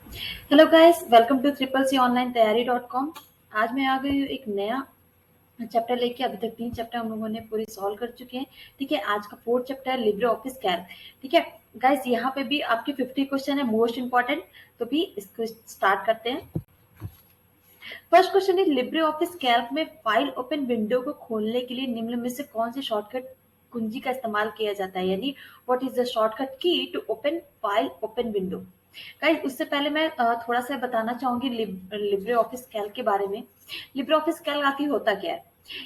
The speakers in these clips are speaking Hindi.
Hello guys, welcome to triple C online तैयारी .com। आज मैं आ गई हूँ एक नया चैप्टर लेके। अभी तक 3 चैप्टर हम लोगों ने पूरी सॉल्व कर चुके हैं। ठीक है, आज का 4th चैप्टर है लिब्रे ऑफिस कैल्क। ठीक है गाइस, यहाँ पे भी आपके 50 क्वेश्चन है मोस्ट इंपॉर्टेंट, तो भी इसको स्टार्ट करते हैं। फर्स्ट क्वेश्चन है, लिब्रे ऑफिस कैल्क में फाइल ओपन विंडो को खोलने के लिए निम्न में से कौन सी शॉर्टकट कुंजी का इस्तेमाल किया जाता है, यानी what is the shortcut key to open file open window. Guys, उससे पहले मैं थोड़ा सा बताना चाहूंगी लिब्रे ऑफिस कैल्क के बारे में। लिब्रे ऑफिस कैल्क आखिर होता क्या है?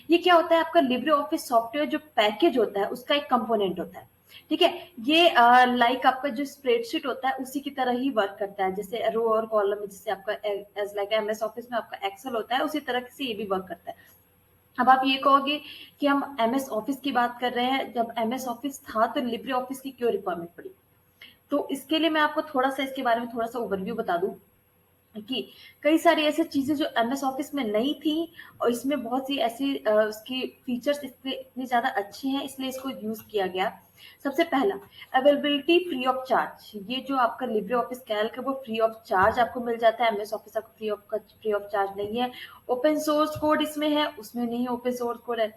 ये क्या होता है, आपका लिब्रे ऑफिस सॉफ्टवेयर जो पैकेज होता है उसका एक कंपोनेंट होता है। ठीक है, ये लाइक आपका जो स्प्रेडशीट होता है उसी की तरह ही वर्क करता है, जैसे रो और कॉलम में जैसे आपका एज लाइक एमएस ऑफिस में आपका एक्सेल होता है, उसी तरह से ये भी वर्क करता है। अब आप ये कहोगे कि हम एमएस ऑफिस की बात कर रहे हैं, जब एमएस ऑफिस था तो लिब्रे ऑफिस की क्यों रिक्वायरमेंट पड़ी? तो इसके लिए मैं आपको थोड़ा सा इसके बारे में थोड़ा सा ओवरव्यू बता दूं कि कई सारी ऐसी चीजें जो एमएस ऑफिस में नहीं थी, और इसमें बहुत सी ऐसी उसकी फीचर्स इसके इतने ज्यादा अच्छे हैं, इसलिए इसको यूज किया गया। सबसे पहला, अवेलेबिलिटी फ्री ऑफ चार्ज। ये जो आपका लिब्रे ऑफिस कैल्क है वो फ्री ऑफ चार्ज आपको मिल जाता है। एमएस ऑफिस आपको फ्री ऑफ चार्ज नहीं है। ओपन सोर्स कोड इसमें है, उसमें नहीं ओपन सोर्स कोड है।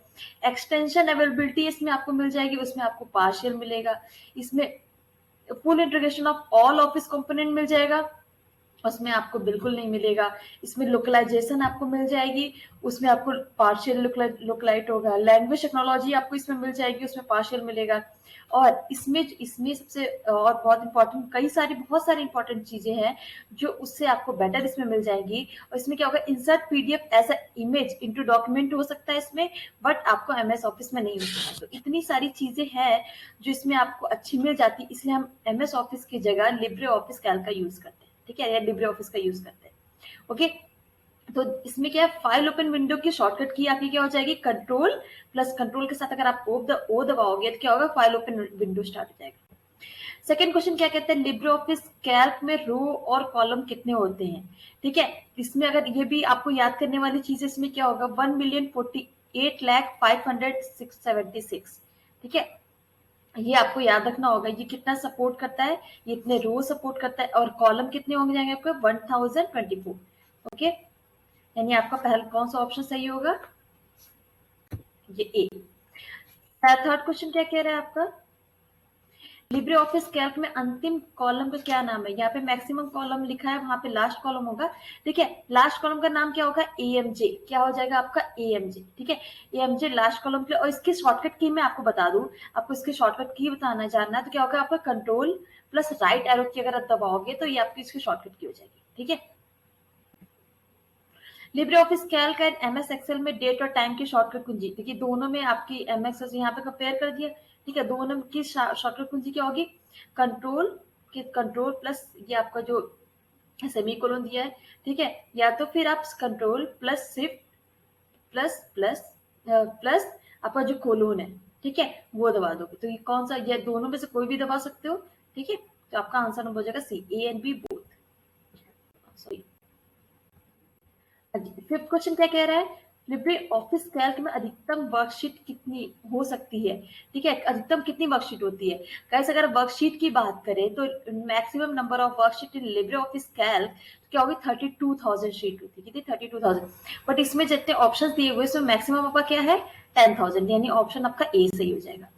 एक्सटेंशन अवेलेबिलिटी इसमें आपको मिल जाएगी, उसमें आपको पार्शियल मिलेगा। इसमें full integration of all office component मिल जाएगा, उसमें आपको बिल्कुल नहीं मिलेगा। इसमें लोकलाइजेशन आपको मिल जाएगी, उसमें आपको पार्शियल लोकलाइट होगा। लैंग्वेज टेक्नोलॉजी आपको इसमें मिल जाएगी, उसमें पार्शियल मिलेगा। और इसमें इसमें सबसे और बहुत इंपॉर्टेंट, कई सारी बहुत सारी इंपॉर्टेंट चीजें हैं जो उससे आपको बेटर इसमें मिल जाएंगी। और इसमें क्या होगा, insert PDF as a image into document हो सकता है इसमें, बट आपको एमएस ऑफिस में नहीं हो सकता। तो इतनी सारी चीजें हैं जो इसमें आपको अच्छी मिल जाती, इसलिए हम एमएस ऑफिस की जगह लिब्रे ऑफिस कैल्क का यूज करते हैं। ठीक है, या लिब्रे ऑफिस का यूज करते हैं। ओके, तो इसमें क्या है, फाइल ओपन विंडो की शॉर्टकट की आपकी क्या हो जाएगी, कंट्रोल प्लस कंट्रोल के साथ अगर आप ओ दबाओगे तो क्या होगा, फाइल ओपन विंडो स्टार्ट हो जाएगा। सेकेंड क्वेश्चन क्या कहते हैं, लिब्रे ऑफिस कैल्क में रो और कॉलम कितने होते हैं? ठीक है, इसमें अगर ये भी आपको याद करने वाली चीज, इसमें क्या होगा, 1,48,576। ठीक है, ये आपको याद रखना होगा, ये कितना सपोर्ट करता है, ये इतने रो सपोर्ट करता है, और कॉलम कितने होंगे जाएंगे आपके 1024। ओके, यानी आपका पहला कौन सा ऑप्शन सही होगा, ये ए। थर्ड क्वेश्चन क्या कह रहा है आपका, लिब्रे ऑफिस कैल्क में अंतिम कॉलम का क्या नाम है? यहाँ पे मैक्सिमम कॉलम लिखा है, वहां पे लास्ट कॉलम होगा। ठीक है, लास्ट कॉलम का नाम क्या होगा, एएमजे। क्या हो जाएगा आपका, एएमजे। ठीक है, एएमजे लास्ट कॉलम के। और इसकी शॉर्टकट की मैं आपको बता दूं, आपको इसकी शॉर्टकट की बताना जानना है तो क्या होगा, आपका कंट्रोल प्लस राइट एरो की अगर आप दबाओगे तो ये आपकी इसकी शॉर्टकट की हो जाएगी। ठीक है, libre office calc and MS Excel में डेट और टाइम की शॉर्टकट कुंजी, देखिए दोनों में आपकी एमएस यहाँ पे कंपेयर कर दिया। ठीक है, दोनों की शॉर्टकट कुंजी क्या होगी, कंट्रोल कंट्रोल प्लस ये आपका जो सेमीकोलन दिया है। ठीक है, या तो फिर आप control plus shift plus plus plus आपका जो कोलोन है, ठीक है, वो दबा दोगे तो ये कौन सा, ये दोनों में से कोई भी दबा सकते हो। ठीक है, तो आपका आंसर नंबर हो जाएगा C, A and B both. Sorry, fifth question क्या कह रहा है, लिब्रे ऑफिस कैल्क में अधिकतम वर्कशीट कितनी हो सकती है? ठीक है, अधिकतम कितनी वर्कशीट होती है? कैसे, अगर वर्कशीट की बात करें तो maximum number of worksheet in libre office Calc क्या होगी, 32,000 शीट होती है। कितनी, 32,000। बट इसमें जितने ऑप्शन दिए हुए इसमें मैक्सिमम आपका क्या है, 10,000, यानी ऑप्शन आपका ए सही हो जाएगा।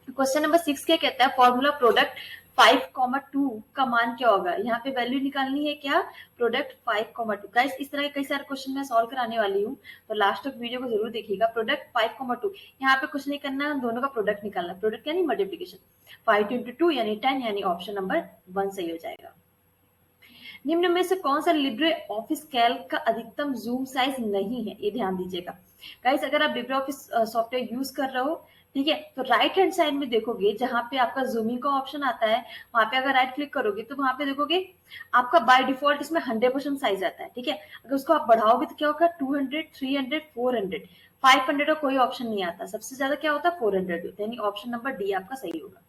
क्वेश्चन नंबर 6 क्या कहता है, फॉर्मूला प्रोडक्ट 5,2 का मान क्या होगा? यहाँ पे वैल्यू निकालनी है क्या, प्रोडक्ट 5,2। गाइस, इस तरह के कई सारे क्वेश्चन मैं सॉल्व कराने वाली हूँ, तो लास्ट तक वीडियो को जरूर देखिएगा। प्रोडक्ट 5,2, यहाँ पे कुछ नहीं करना है, दोनों का प्रोडक्ट निकालना है। प्रोडक्ट यानी मल्टीप्लीकेशन, 5 इंटू 2 यानी 10, यानी ऑप्शन नंबर 1 सही हो जाएगा। निम्न में से कौन सा लिब्रे ऑफिस कैल्क का अधिकतम जूम साइज नहीं है? ये ध्यान दीजिएगा गाइस, अगर आप लिब्रे ऑफिस सॉफ्टवेयर यूज कर रहे हो, ठीक है, तो राइट हैंड साइड में देखोगे जहां पे आपका जूमिंग का ऑप्शन आता है, वहां पे अगर राइट क्लिक करोगे तो वहां पे देखोगे आपका बाय डिफॉल्ट इसमें 100% साइज आता है। ठीक है, अगर उसको आप बढ़ाओगे तो क्या होगा, 200, 300, 400, 500 का कोई ऑप्शन नहीं आता, सबसे ज्यादा क्या होता है, 400 होता है, यानी ऑप्शन नंबर डी आपका सही होगा।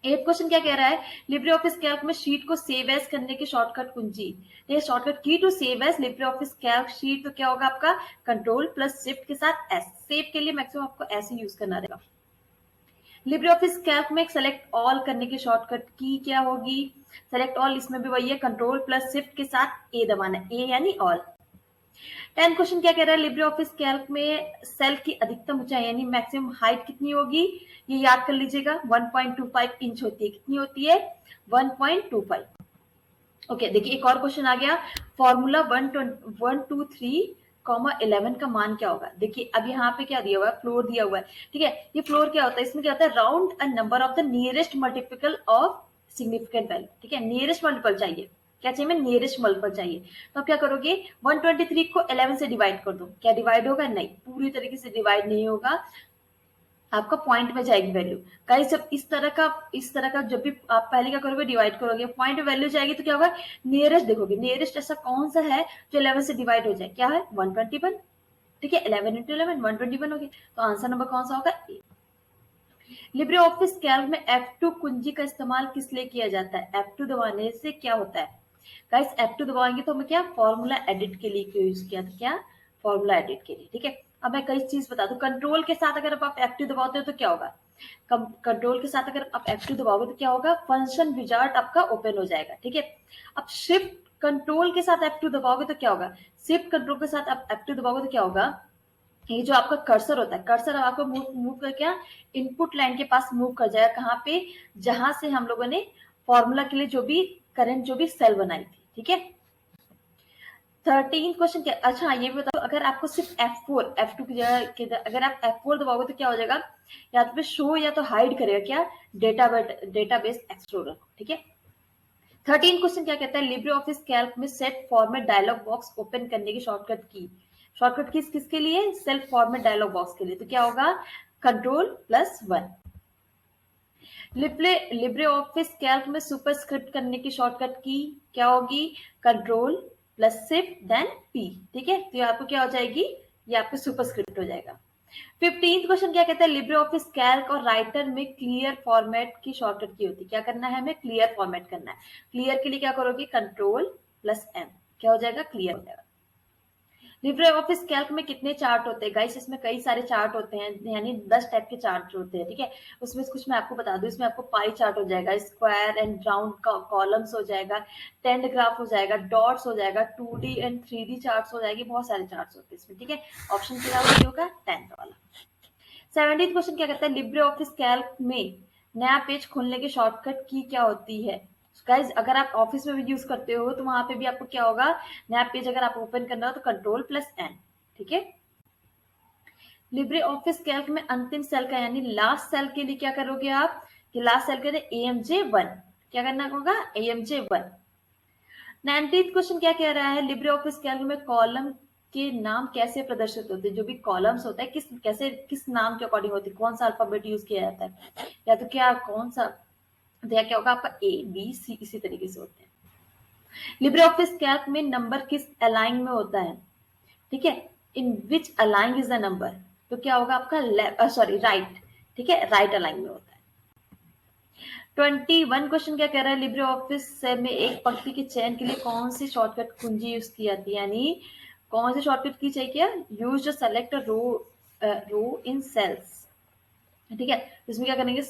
एट क्वेश्चन क्या कह रहा है, लिब्रे ऑफिस कैल्क में शीट को सेव एज करने की शॉर्टकट कुंजी, ये shortcut key to save as libre office calc sheet, तो क्या होगा आपका, कंट्रोल प्लस शिफ्ट के साथ एस। सेव के लिए मैक्सिमम आपको ऐसे यूज करना रहेगा। लिब्रे ऑफिस कैल्क में सेलेक्ट ऑल करने की शॉर्टकट की क्या होगी? सेलेक्ट ऑल, इसमें भी वही है, कंट्रोल प्लस शिफ्ट के साथ ए दबाना है, ए यानी ऑल। 10 क्वेश्चन क्या कह रहा है, लिब्रे ऑफिस कैल्क में सेल की अधिकतम ऊंचाई यानी मैक्सिमम हाइट कितनी होगी? ये याद कर लीजिएगा, 1.25 इंच होती है। कितनी होती है? 1.25। ओके, देखिए एक और क्वेश्चन आ गया, फॉर्मूला 123,11 का मान क्या होगा? देखिए अब यहाँ पे क्या दिया हुआ है, फ्लोर दिया हुआ है, ठीक है। ये फ्लोर क्या होता है, इसमें क्या होता है, round a number of the nearest multiple of significant value, ठीक है। नियरेस्ट मल्टीपल चाहिए, क्या चाहिए, मैं नियरेस्ट मल्टीपल चाहिए। तो आप क्या करोगे, 123 को 11 से डिवाइड कर दो। क्या डिवाइड होगा? नहीं, पूरी तरीके से डिवाइड नहीं होगा, आपका पॉइंट में जाएगी वैल्यू। गाइस जब इस तरह का जब भी आप पहले क्या करोगे, डिवाइड करोगे, पॉइंट में वैल्यू जाएगी तो क्या होगा, नियरेस्ट देखोगे, नियरेस्ट ऐसा कौन सा है जो 11 से डिवाइड हो जाए? क्या है? 121, ठीक है। 11 इंटू 11 121 होगी, तो आंसर नंबर कौन सा होगा? ए। लिब्रे ऑफिस कैल्क में F2 कुंजी का इस्तेमाल किस लिए किया जाता है? F2 दबाने से क्या होता है? गाइस F2 दबाएंगे तो हमें क्या, फॉर्मूला एडिट के लिए यूज किया था, क्या, फॉर्मूला एडिट के लिए, ठीक है। अब मैं कई चीज बता दूं, कंट्रोल के साथ अगर आप F2 दबाते हो तो क्या होगा, कंट्रोल के साथ अगर आप F2 दबाओगे तो क्या होगा, फंक्शन विजार्ड आपका ओपन हो जाएगा, ठीक है। अब शिफ्ट कंट्रोल के साथ F2 दबाओगे तो क्या होगा, शिफ्ट कंट्रोल के साथ आप F2 दबाओगे तो क्या होगा, ये जो आपका कर्सर होता है, कर्सर आपको मूव कर क्या, इनपुट लाइन के पास मूव कर जाएगा, कहाँ पे, जहां से हम लोगों ने फॉर्मूला के लिए जो भी करंट जो भी सेल बनाई थी, ठीक है। 13 क्वेश्चन क्या, अच्छा ये भी बताओ, अगर आपको सिर्फ F2 की जगह अगर आप F4 दबाओगे तो क्या हो जाएगा, या तो शो या तो हाइड करेगा, क्या, डेटाबेस एक्सप्लोरर, ठीक है। 13 क्वेश्चन क्या कहता है, लिब्रे ऑफिस कैल्क में set format dialog box open करने की शॉर्टकट कीज किसके लिए, सेल्फ फॉर्मेट डायलॉग बॉक्स के लिए, तो क्या होगा, Ctrl+1। लिब्रे ऑफिस कैल्क में सुपरस्क्रिप्ट करने की शॉर्टकट की क्या होगी, Ctrl+Shift देन P, ठीक है। तो ये आपको क्या हो जाएगी, ये आपको सुपरस्क्रिप्ट हो जाएगा। 15 क्वेश्चन क्या कहता है, लिब्रे ऑफिस कैल्क और राइटर में क्लियर फॉर्मेट की शॉर्टकट की होती है, क्या करना है हमें, क्लियर फॉर्मेट करना है। क्लियर के लिए क्या करोगे, Ctrl+M, क्या हो जाएगा, क्लियर हो जाएगा। लिब्रे ऑफिस कैल्क में कितने चार्ट होते हैं? गाइस इसमें कई सारे चार्ट होते हैं, यानी 10 टाइप के चार्ट होते हैं, ठीक है। उसमें कुछ मैं आपको बता दूं, इसमें आपको पाई चार्ट हो जाएगा, स्क्वायर एंड राउंड कॉलम्स हो जाएगा, टेंड ग्राफ हो जाएगा, डॉट्स हो जाएगा, 2D एंड 3D चार्ट्स हो जाएगी, बहुत सारे चार्ट्स होते हैं इसमें, ठीक है। ऑप्शन क्या होगा, 10th वाला। 17 क्वेश्चन क्या कहता है, लिब्रे ऑफिस कैल्क में नया पेज खोलने की शॉर्टकट की क्या होती है? गाइज अगर आप ऑफिस में भी यूज करते हो तो वहां पे भी आपको क्या होगा, नया पेज अगर आप ओपन करना हो तो Ctrl+N, ठीक है। लिब्रे ऑफिस कैल्क में अंतिम सेल का यानी लास्ट सेल के लिए क्या करोगे आप, कि लास्ट सेल के लिए AMJ1, क्या करना होगा, AMJ1। 19th क्वेश्चन क्या कह रहा है, लिब्रे ऑफिस कैल्क में कॉलम के नाम कैसे प्रदर्शित होते हैं, जो भी कॉलम्स होता है किस नाम के अकॉर्डिंग होती है, कौन सा अल्फाबेट यूज किया जाता है, या तो क्या कौन सा, तो क्या होगा आपका A B C इसी तरीके से होते हैं। लिब्रे ऑफिस कैल्क में नंबर किस अलाइन में होता है, ठीक है, इन विच अलाइन इज द नंबर, तो क्या होगा आपका राइट, ठीक है, राइट अलाइन में होता है। 21 क्वेश्चन क्या कह रहा है, लिब्रे ऑफिस में एक पंक्ति के चयन के लिए कौन सी शॉर्टकट कुंजी यूज की जाती है, यानी कौन सी शॉर्टकट की चाहिए, क्या, यूज सेलेक्ट रो इन सेल्स, ठीक है। इसमें क्या करेंगे,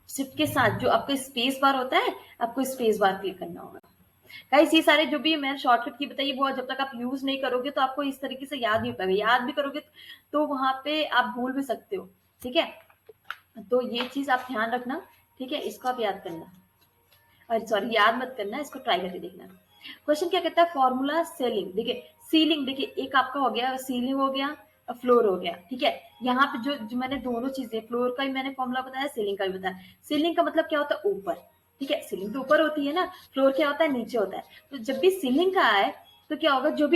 शिफ्ट के साथ जो आपका स्पेस बार होता है, आपको स्पेस बार क्लिक करना होगा। गाइस ये सारे जो भी मैंने शॉर्टकट की बताई वो जब तक आप यूज नहीं करोगे तो आपको इस तरीके से याद नहीं हो पाएगा, याद भी करोगे तो वहां पे आप भूल भी सकते हो, ठीक है। तो ये चीज आप ध्यान रखना, ठीक है, इसको आप याद करना, और सॉरी याद मत करना, इसको ट्राई करके देखना। क्वेश्चन क्या कहता है, फॉर्मूला सेलिंग, देखिए सीलिंग, देखिए एक आपका हो गया सीलिंग हो गया, फ्लोर हो गया, ठीक है। यहाँ पे जो मैंने दोनों चीजें, फ्लोर का भी मैंने फॉर्मूला बताया, सीलिंग का भी बताया। सीलिंग का मतलब क्या होता है, ऊपर, ठीक है, सीलिंग तो ऊपर होती है ना, फ्लोर क्या होता है, नीचे होता है। तो जब भी सीलिंग का आए तो क्या होगा, जो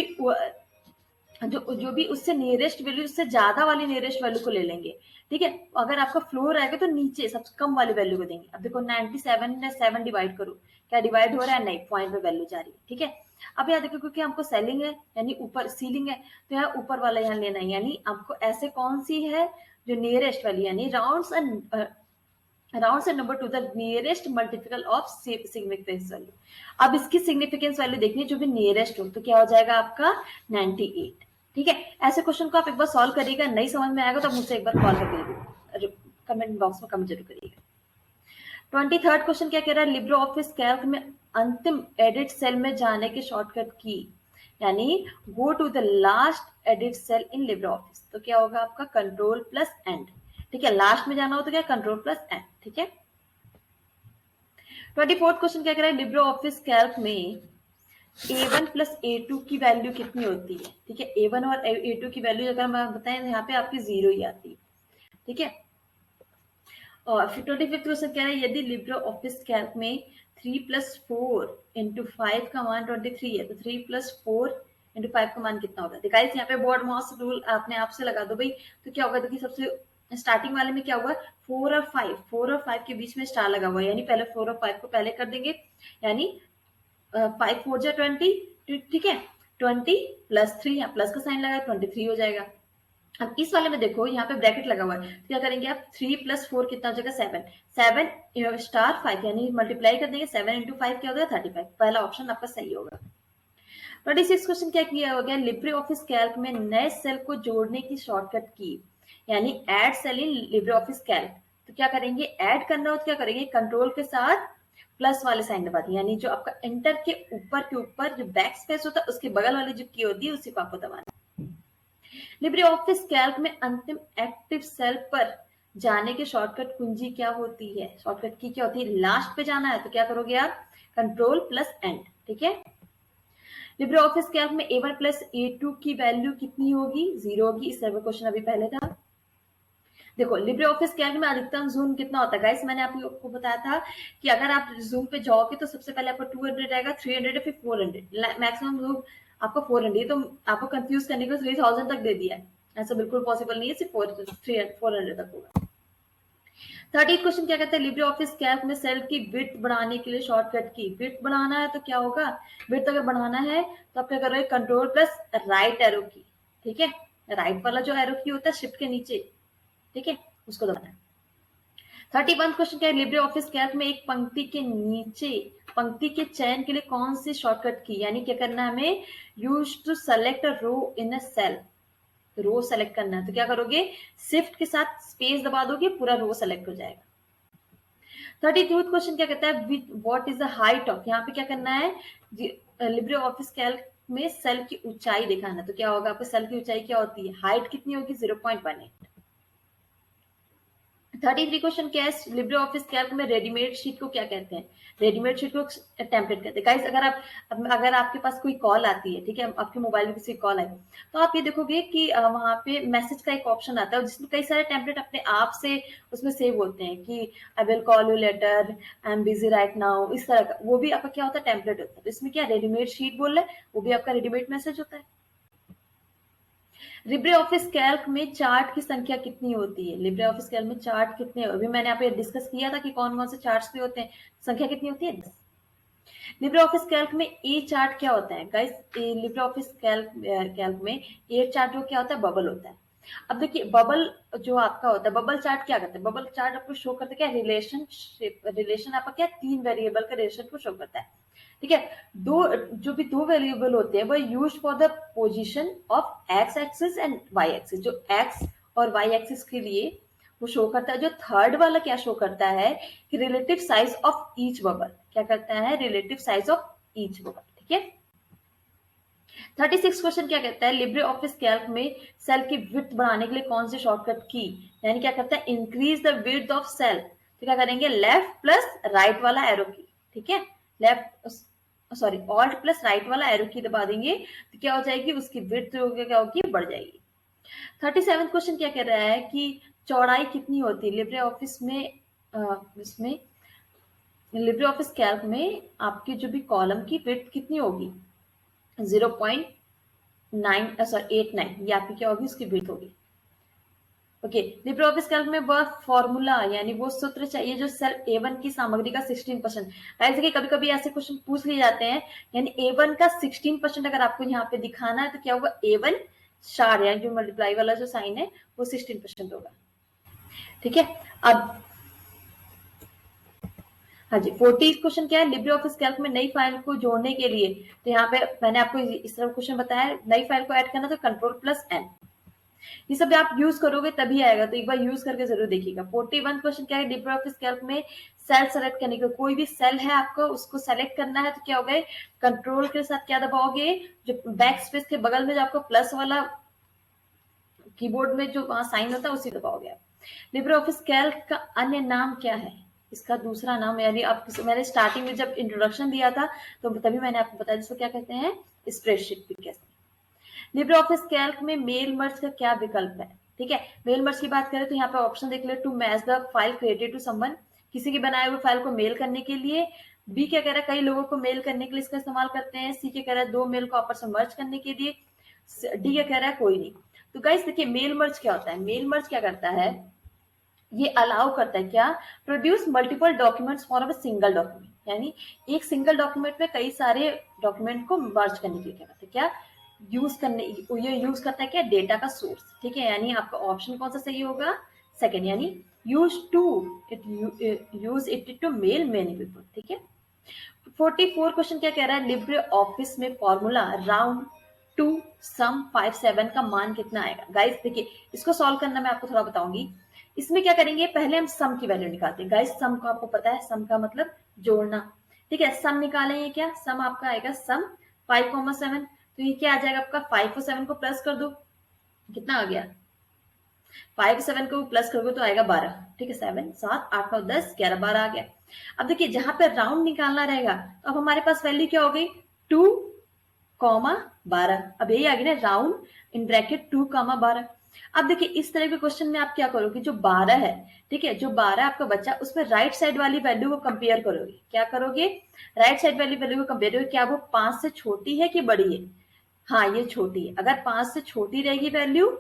भी उससे नियरेस्ट वैल्यू, उससे ज्यादा वाली नियरेस्ट वैल्यू को ले लेंगे, ठीक है। अगर आपका फ्लोर आएगा तो नीचे सबसे कम वाली वैल्यू को देंगे। अब देखो 97 ने 7 डिवाइड करो, क्या डिवाइड हो रहा है, नहीं, पॉइंट पे वैल्यू जा रही है, ठीक है। अब यहाँ देखो क्योंकि हमको सेलिंग है यानी ऊपर, सीलिंग है तो यहाँ ऊपर वाला यहाँ लेना है, यानी आपको ऐसे कौन सी है जो नियरेस्ट वैल्यू, यानी rounds number two the nearest multiple of significance value. अब इसकी सिग्निफिकेंस वैल्यू देखनी है जो भी नियरेस्ट हो, तो क्या हो जाएगा आपका 98, ठीक है। ऐसे क्वेश्चन को आप एक बार सॉल्व करिएगा, नहीं समझ में आएगा तो मुझसे एक बार कॉल करके कमेंट बॉक्स में कमेंट जरूर करिएगा। 23rd क्वेश्चन क्या कह रहा है, लिब्रे ऑफिस कैल्क में अंतिम एडिट सेल में जाने के शॉर्टकट की, यानी go to the last edit cell in libre office. तो क्या होगा आपका कंट्रोल प्लस एंड, ठीक है, लास्ट में जाना हो तो क्या कंट्रोल प्लस एंड, ठीक है। 24th क्वेश्चन क्या कह रहा है, लिब्रे ऑफिस कैल्क में A1 प्लस A2 की वैल्यू कितनी होती है, ठीक है। A1 और A2 की वैल्यू अगर मैं बताएं यहाँ पे आपकी 0 ही आती है, ठीक है। और फिर 25th क्वेश्चन कह रहा है, यदि लिब्रे ऑफिस कैल्क में 3 प्लस 4 इंटू 5 का मान 23 है, तो 3 प्लस 4 इंटू 5 का मान कितना होगा। देखा यहाँ पे बोर्ड माउस रूल आपने आप से लगा दो भाई, तो क्या होगा, देखिए सबसे स्टार्टिंग वाले में क्या होगा, 4 और 5 के बीच में स्टार लगा हुआ है, यानी पहले 4 और 5 को पहले कर देंगे, यानी 5 4 जा 20, ठीक है, 20 प्लस 3, यहाँ प्लस का साइन लगा 23 हो जाएगा। अब इस वाले में देखो यहाँ पे ब्रैकेट लगा हुआ है, तो क्या करेंगे आप, 3 प्लस 4 कितना हो जाएगा 7, 7 स्टार 5, यानी मल्टीप्लाई कर देंगे, 7 इंटू 5 क्या होगा 35, पहला ऑप्शन आपका सही होगा। 26 क्वेश्चन क्या किया हो गया, लिब्रे ऑफिस कैल्क में नए सेल को जोड़ने की शॉर्टकट की, यानी add cell in libre office calc. तो क्या करेंगे, ऐड करना हो तो क्या करेंगे, कंट्रोल के साथ प्लस वाले साइन दबा दिए, यानी जो आपका एंटर के ऊपर जो बैक स्पेस होता है उसके बगल वाली जो की होती है उसी को आपको दबाना। लिब्रे ऑफिस कैल्क में अंतिम एक्टिव सेल पर जाने के शॉर्टकट कुंजी क्या होती है, शॉर्टकट की क्या होती है, लास्ट पे जाना है तो क्या करोगे आप, कंट्रोल प्लस एंड, ठीक है। लिब्रे ऑफिस कैल्क में A1 प्लस A2 की वैल्यू कितनी होगी, 0 होगी। इस सर्वे क्वेश्चन अभी पहले था। देखो लिब्रे ऑफिस कैल्क में अधिकतम जूम कितना होता है गाइस, मैंने आपको बताया था कि अगर आप जूम पे जाओगे तो सबसे पहले आपको 200 आएगा, 300 फिर 400, मैक्सिमम जूम आपको 400, तो आपको कंफ्यूज करने को 3000 तक दे दिया है, ऐसा बिल्कुल पॉसिबल नहीं है, सिर्फ 400 तक होगा। 30 क्वेश्चन क्या कहते हैं, लिब्रे ऑफिस कैल्क में सेल की विड्थ बढ़ाने के लिए शॉर्टकट की, विड्थ बढ़ाना है तो क्या होगा, विड्थ अगर बढ़ाना है तो आप क्या करोगे, control plus right arrow key, ठीक है, राइट वाला जो एरो की होता है शिफ्ट के नीचे, ठीक है, उसको दबाना है। 31 क्वेश्चन क्या है, लिब्रे ऑफिस कैल्क में एक पंक्ति के नीचे पंक्ति के चयन के लिए कौन सी शॉर्टकट की, यानी क्या करना है हमें, use to select a row in a cell, row select करना है तो क्या करोगे, शिफ्ट के साथ स्पेस दबा दोगे, पूरा रो सेलेक्ट हो जाएगा। 32th क्वेश्चन क्या कहता है, what is the height of, यहाँ पे क्या करना है, लिब्रे ऑफिस कैल्क में सेल की ऊंचाई दिखाना, तो क्या होगा आपको, सेल की ऊंचाई क्या होती है, हाइट कितनी होगी 0.18। 33 क्वेश्चन क्या है, लिब्रे ऑफिस कैल्क में रेडीमेड शीट को क्या कहते हैं, रेडीमेड शीट को टेम्पलेट कहते हैं। गाइस अगर आपके पास कोई कॉल आती है, ठीक है, आपके मोबाइल में किसी कॉल आई, तो आप ये देखोगे कि वहां पे मैसेज का एक ऑप्शन आता है जिसमें कई सारे टेम्पलेट अपने आप से उसमें सेव होते हैं कि I will call you later, I am busy right now, इस तरह का, वो भी आपका क्या होता है, टेम्पलेट होता है। तो इसमें क्या रेडीमेड शीट बोल रहे हैं, वो भी आपका रेडीमेड मैसेज होता है। लिब्रे ऑफिस कैल्क में चार्ट की संख्या कितनी होती है, लिब्रे ऑफिस कैल्क में चार्ट कितने, अभी मैंने यहाँ पे डिस्कस किया था कि कौन कौन से चार्ट्स पे होते हैं, संख्या कितनी होती है 10। लिब्रे ऑफिस कैल्क में ए चार्ट क्या होता है गाइस, लिब्रे ऑफिस कैल्क में ए चार्ट जो क्या होता है, बबल होता है। अब देखिए बबल जो आपका होता है, बबल चार्ट क्या करता है, बबल चार्ट आपको शो करता है क्या, रिलेशन आपका क्या, 3 वेरिएबल का रिलेशन को शो करता है, ठीक है। जो भी 2 वेरिएबल होते हैं वो use for the position of X axis and Y axis, जो एक्स और वाई एक्सिस के लिए वो शो करता है। जो थर्ड वाला क्या शो करता है कि relative size of each bubble, क्या करता है, relative size of each bubble, ठीक है। 36 क्वेश्चन क्या कहता है, लिब्रे ऑफिस कैल्क में सेल की विड्थ बढ़ाने के लिए कौन सी शॉर्टकट की, यानी क्या करता है, increase the width of cell, तो क्या करेंगे, लेफ्ट प्लस राइट वाला एरो की, ठीक है, ऑल्ट प्लस राइट वाला एरो की दबा देंगे तो क्या हो जाएगी, उसकी विड्थ क्या होगी, बढ़ जाएगी। 37 क्वेश्चन क्या कह रहा है कि चौड़ाई कितनी होती है लिब्रे ऑफिस में, इसमें लिब्रे ऑफिस कैल्क में आपकी जो भी कॉलम की विड्थ कितनी होगी, 0.89 ये आपकी क्या होगी, उसकी विड्थ होगी। ओके, लिब्रे ऑफिस कैल्क में वह फॉर्मूला यानी वो सूत्र चाहिए जो सेल A1 की सामग्री का 16%, देखिए कभी कभी ऐसे क्वेश्चन पूछ लिए जाते हैं, यानी A1 का 16% अगर आपको यहाँ पे दिखाना है तो क्या होगा, A1 स्टार, यानी जो मल्टीप्लाई वाला जो साइन है वो 16% होगा, ठीक है। अब हाँ जी, 40 क्वेश्चन क्या है, लिब्रे ऑफिस कैल्क में नई फाइल को जोड़ने के लिए, तो यहाँ पे मैंने आपको इस तरह क्वेश्चन बताया, नई फाइल को ऐड करना तो कंट्रोल प्लस एन, ये सब आप यूज करोगे तभी आएगा, तो एक बार यूज करके जरूर देखिएगा। 41 क्वेश्चन क्या है, लिब्रे ऑफिस कैल्क में सेल सेलेक्ट करने का, कोई भी सेल है आपको उसको सेलेक्ट करना है, तो क्या होगा, कंट्रोल के साथ क्या दबाओगे, जो बैक स्पेस के बगल में जो आपको प्लस वाला कीबोर्ड में जो वहां साइन होता है उसी दबाओगे आप। लिब्रे ऑफिस कैल्क का अन्य नाम क्या है, इसका दूसरा नाम, यानी आप, मैंने स्टार्टिंग में जब इंट्रोडक्शन दिया था तो तभी मैंने आपको बताया जिसको क्या कहते हैं, स्प्रेडशीट भी कहते हैं। लिब्रे ऑफिस कैल्क में मेल मर्ज का क्या विकल्प है, ठीक है। मेल मर्ज की बात करें तो यहाँ पे ऑप्शन देख ले, to match the file created to someone, किसी की बनाए हुए फाइल को मेल करने के लिए। बी क्या कह रहा है, कई लोगों को मेल करने के लिए इसका इस्तेमाल करते हैं। सी क्या कह रहा है, दो मेल को आपस में मर्ज करने के लिए। डी क्या कह रहा है, कोई नहीं। तो गाइस देखिए, मेल मर्ज क्या होता है, मेल मर्ज क्या करता है, ये अलाउ करता है क्या, produce multiple documents for a single document, यानी एक सिंगल डॉक्यूमेंट में कई सारे डॉक्यूमेंट को मर्ज करने के लिए क्या करता है, क्या यूज करने, ये यूज करता है क्या, डेटा का सोर्स, ठीक है। यानी आपका ऑप्शन कौन सा सही होगा, सेकंड, यानी use to use it to mail many people, ठीक है। 44 क्वेश्चन क्या कह रहा है, लिब्रे ऑफिस में फॉर्मूला राउंड टू सम 57 का मान कितना आएगा। गाइस देखिए, इसको सॉल्व करना मैं आपको थोड़ा बताऊंगी। इसमें क्या करेंगे, पहले हम सम की वैल्यू निकालते हैं। गाइस सम को आपको पता है, सम का मतलब जोड़ना, ठीक है। सम निकालेंगे, क्या सम आपका आएगा, सम 5,7, तो ये क्या आ जाएगा आपका, 5 और 7 को प्लस कर दो, कितना आ गया, 5 7 को प्लस करोगे तो आएगा 12, ठीक है। 7 7 8 9 10 11 12 आ गया। अब देखिए, जहां पे राउंड निकालना रहेगा तो अब हमारे पास वैल्यू क्या हो गई, 2,12। अब यही आ गई ना, राउंड इन ब्रैकेट 2,12। अब देखिए, इस तरह के क्वेश्चन में आप क्या करोगे, जो 12 है, ठीक है, जो 12 आपका बच्चा, उसमें राइट साइड वाली वैल्यू को कंपेयर करोगे। क्या करोगे, राइट साइड वाली वैल्यू को कंपेयर करोगे, क्या वो 5 से छोटी है कि बड़ी है। हाँ, ये छोटी है। अगर 5 से छोटी रहेगी वैल्यू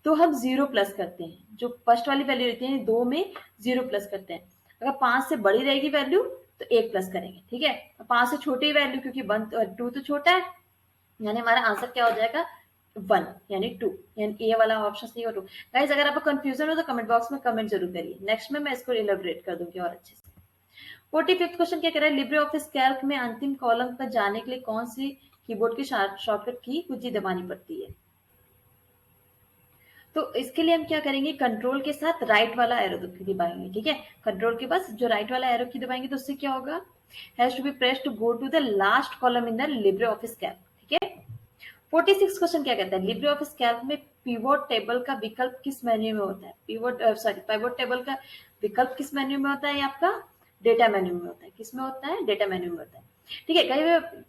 तो हम 0 प्लस करते हैं, जो फर्स्ट वाली वैल्यू रहती है 2 में 0 प्लस करते हैं। अगर 5 से बड़ी रहेगी वैल्यू तो 1 प्लस करेंगे, ठीक है। 5 से छोटी वैल्यू, क्योंकि 2 तो छोटा है, यानी हमारा आंसर क्या हो जाएगा, 1, यानी 2, यानी ए वाला ऑप्शन सही हो 2। गाइस अगर आपको कंफ्यूजन हो तो कमेंट बॉक्स में कमेंट जरूर करिए, नेक्स्ट में मैं इसको इलेबोरेट कर दूंगी और अच्छे से। 45th क्वेश्चन क्या कह रहा है, लिब्रे ऑफिस कैल्क में अंतिम कॉलम पर जाने के लिए कौन सी कीबोर्ड की शॉर्टकट की कुंजी दबानी पड़ती है। तो इसके लिए हम क्या करेंगे, कंट्रोल के साथ राइट वाला एरो दबाएंगे, ठीक है। कंट्रोल के पास जो राइट वाला एरो की दबाएंगे तो उससे क्या होगा, has to be press to go to the last column in the libre office calc, ठीक है। 46 क्वेश्चन क्या कहता है, लिब्रे ऑफिस कैल्क में पिवोट टेबल का विकल्प किस मेन्यू में होता है। पिवोट टेबल का विकल्प किस मेन्यू में होता है, आपका डेटा मेन्यू में होता है। किस में होता है, डेटा मेन्यू में होता है, ठीक है। कहीं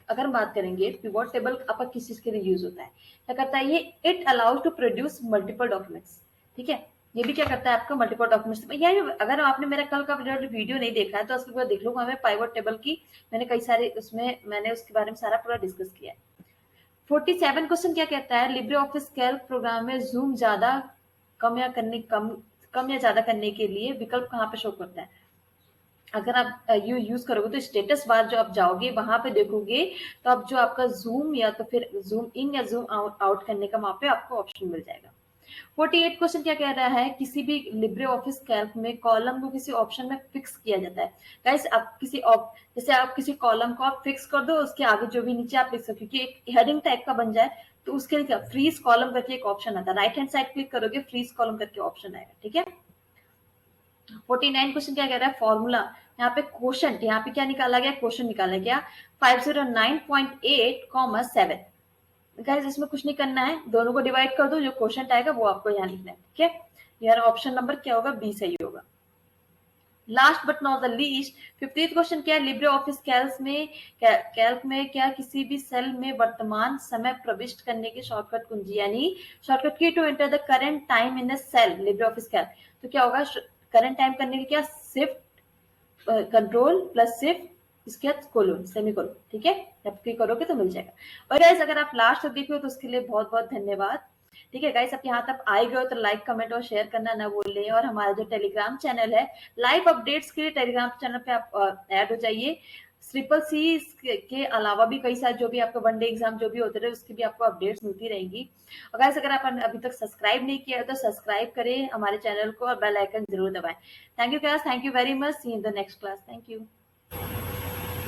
अगर हम बात करेंगे, पिवोट टेबल आपका किस चीज के लिए यूज होता है, क्या करता है ये, it allows to produce multiple documents, ठीक है। ये भी क्या करता है, आपका मल्टीपल डॉक्यूमेंट्स। यानी अगर आपने मेरा कल का वीडियो नहीं देखा है तो उसके बाद देख लो, हमें पाइवोट टेबल की मैंने कई सारे उसमें मैंने उसके बारे में सारा पूरा डिस्कस किया है। 47 क्वेश्चन क्या कहता है, लिब्रे ऑफिस कैल्क प्रोग्राम में जूम ज्यादा कम या ज्यादा करने के लिए विकल्प कहाँ पे शो करता है। अगर आप यूज करोगे तो स्टेटस बार जो आप जाओगे वहां पे देखोगे, तो आप जो आपका जूम या तो फिर जूम इन या जूम आउट करने का वहां पे आपको ऑप्शन मिल जाएगा। 48 क्वेश्चन क्या कह रहा है, किसी भी लिब्रे ऑफिस कैल्क में कॉलम को किसी ऑप्शन में फिक्स किया जाता है। गाइस आप जैसे आप किसी कॉलम को आप फिक्स कर दो, उसके आगे जो भी नीचे आप लिख सकते, क्योंकि एक हेडिंग टाइप का बन जाए, तो उसके लिए क्या, फ्रीज कॉलम करके एक ऑप्शन आता है, राइट हैंड साइड क्लिक करोगे फ्रीज कॉलम करके ऑप्शन आएगा, ठीक है। 49 क्वेश्चन क्या कह रहा है, फॉर्मूला, यहाँ पे क्वेश्चन, यहाँ पे क्या निकाला गया, क्वेश्चन निकाला गया 509.8, 7। गाइस इसमें कुछ नहीं करना है, दोनों को डिवाइड कर दो, जो क्वेश्चन आएगा वो आपको यहाँ लिखना है, ठीक है। यार ऑप्शन नंबर क्या होगा, बी सही होगा। Last but not the least, 50th question क्या है, लिब्रे ऑफिस कैल्क में क्या किसी भी सेल में वर्तमान समय प्रविष्ट करने की शॉर्टकट कुंजी, यानी shortcut key to enter the current time in the cell libre office calc, तो क्या होगा, करंट टाइम करने के लिए क्या, शिफ्ट कंट्रोल प्लस शिफ्ट इसके बाद कोलोन सेमीकोलन, ठीक है। जब क्लिक करोगे तो मिल जाएगा। और गाइस अगर आप लास्ट तक देखे हो तो उसके लिए बहुत बहुत धन्यवाद, ठीक है। गाइस आप यहाँ तक आए गए हो तो लाइक कमेंट और शेयर करना ना भूलें, और हमारा जो टेलीग्राम चैनल है, लाइव अपडेट्स के लिए टेलीग्राम चैनल पे आप ऐड हो जाइए। CCC के अलावा भी कई सारे जो भी आपका वनडे एग्जाम जो भी होते रहे उसकी भी आपको अपडेट्स मिलती रहेंगी। और गाइस अगर आपने अभी तक सब्सक्राइब नहीं किया है तो सब्सक्राइब करें हमारे चैनल को और बेल आइकन जरूर दबाएं। Thank you guys, thank you very much, see in the next class, thank you.